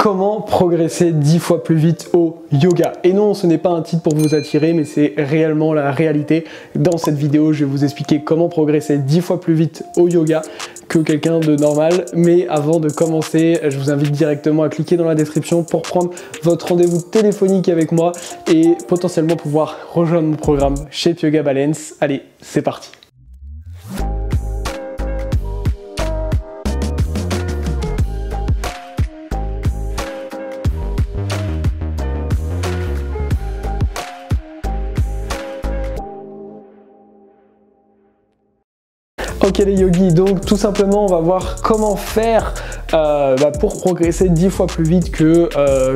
Comment progresser 10 fois plus vite au yoga? Et non, ce n'est pas un titre pour vous attirer, mais c'est réellement la réalité. Dans cette vidéo, je vais vous expliquer comment progresser 10 fois plus vite au yoga que quelqu'un de normal. Mais avant de commencer, je vous invite directement à cliquer dans la description pour prendre votre rendez-vous téléphonique avec moi et potentiellement pouvoir rejoindre mon programme Shape Yoga Balance. Allez, c'est parti! Ok les yogis, donc tout simplement on va voir comment faire pour progresser 10 fois plus vite que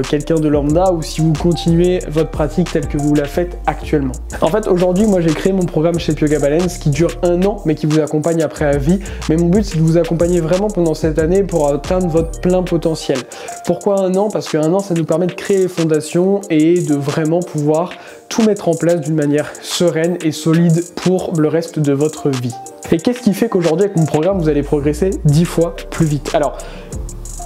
quelqu'un de lambda, ou si vous continuez votre pratique telle que vous la faites actuellement. En fait aujourd'hui moi j'ai créé mon programme Shape Yoga Balance qui dure 1 an mais qui vous accompagne après à vie. Mais mon but c'est de vous accompagner vraiment pendant cette année pour atteindre votre plein potentiel. Pourquoi 1 an? Parce que 1 an ça nous permet de créer les fondations et de vraiment pouvoir tout mettre en place d'une manière sereine et solide pour le reste de votre vie. Et qu'est-ce qui fait qu'aujourd'hui avec mon programme vous allez progresser 10 fois plus vite? Alors,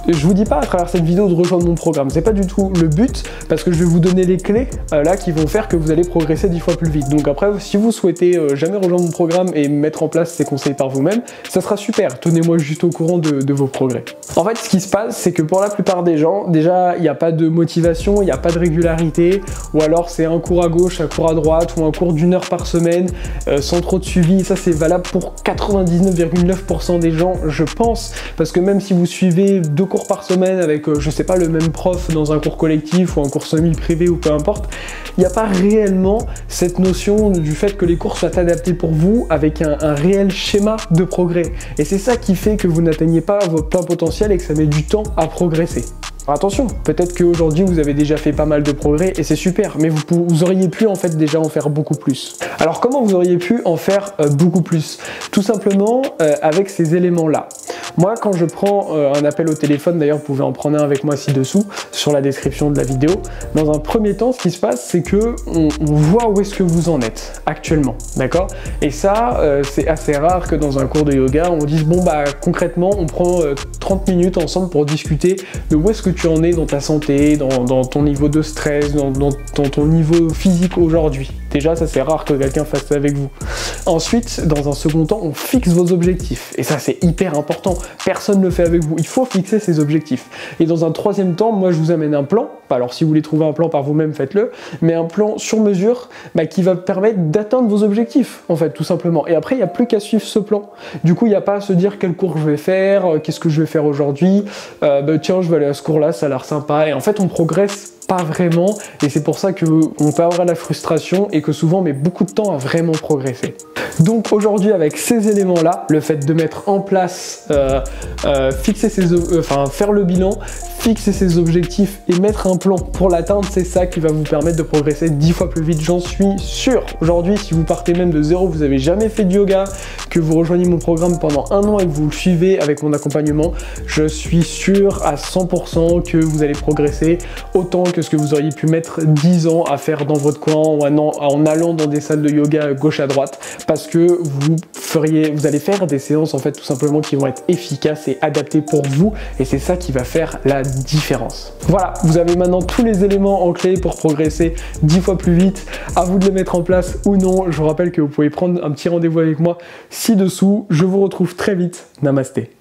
je vous dis pas à travers cette vidéo de rejoindre mon programme, c'est pas du tout le but, parce que je vais vous donner les clés là qui vont faire que vous allez progresser 10 fois plus vite. Donc après, si vous souhaitez jamais rejoindre mon programme et mettre en place ces conseils par vous-même, ça sera super, tenez-moi juste au courant de vos progrès. En fait, ce qui se passe, c'est que pour la plupart des gens, déjà, il n'y a pas de motivation, il n'y a pas de régularité, ou alors c'est un cours à gauche, un cours à droite, ou un cours d'1 heure par semaine, sans trop de suivi. Ça, c'est valable pour 99,9% des gens, je pense, parce que même si vous suivez 2 cours par semaine avec, je sais pas, le même prof dans un cours collectif ou un cours semi-privé ou peu importe, il n'y a pas réellement cette notion du fait que les cours soient adaptés pour vous avec un réel schéma de progrès. Et c'est ça qui fait que vous n'atteignez pas votre plein potentiel et que ça met du temps à progresser. Alors attention, peut-être qu'aujourd'hui vous avez déjà fait pas mal de progrès et c'est super, mais vous auriez pu en fait déjà en faire beaucoup plus. Alors comment vous auriez pu en faire beaucoup plus? Tout simplement avec ces éléments-là. Moi, quand je prends un appel au téléphone, d'ailleurs vous pouvez en prendre un avec moi ci-dessous, sur la description de la vidéo, dans un premier temps, ce qui se passe, c'est que on voit où est-ce que vous en êtes actuellement, d'accord? Et ça, c'est assez rare que dans un cours de yoga, on dise, bon bah concrètement, on prend 30 minutes ensemble pour discuter de où est-ce que tu en es dans ta santé, dans ton niveau de stress, dans ton niveau physique aujourd'hui. Déjà, ça c'est rare que quelqu'un fasse ça avec vous. Ensuite, dans un second temps, on fixe vos objectifs. Et ça, c'est hyper important. Personne ne le fait avec vous. Il faut fixer ses objectifs. Et dans un troisième temps, moi, je vous amène un plan. Alors, si vous voulez trouver un plan par vous-même, faites-le. Mais un plan sur mesure qui va permettre d'atteindre vos objectifs, en fait, tout simplement. Et après, il n'y a plus qu'à suivre ce plan. Du coup, il n'y a pas à se dire quel cours je vais faire, qu'est-ce que je vais faire aujourd'hui. Tiens, je vais aller à ce cours-là, ça a l'air sympa. Et en fait, on progresse pas vraiment, et c'est pour ça qu'on peut avoir la frustration et que souvent on met beaucoup de temps à vraiment progresser. Donc aujourd'hui, avec ces éléments-là, le fait de mettre en place, faire le bilan, fixer ses objectifs et mettre un plan pour l'atteindre, c'est ça qui va vous permettre de progresser 10 fois plus vite, j'en suis sûr. Aujourd'hui, si vous partez même de zéro, vous n'avez jamais fait de yoga, que vous rejoignez mon programme pendant 1 an et que vous le suivez avec mon accompagnement, je suis sûr à 100% que vous allez progresser autant que ce que vous auriez pu mettre 10 ans à faire dans votre coin ou en allant dans des salles de yoga gauche à droite, parce que vous allez faire des séances en fait tout simplement qui vont être efficaces et adaptées pour vous, et c'est ça qui va faire la différence. Voilà, vous avez maintenant tous les éléments en clé pour progresser 10 fois plus vite. À vous de les mettre en place ou non. Je vous rappelle que vous pouvez prendre un petit rendez-vous avec moi ci-dessous. Je vous retrouve très vite. Namasté.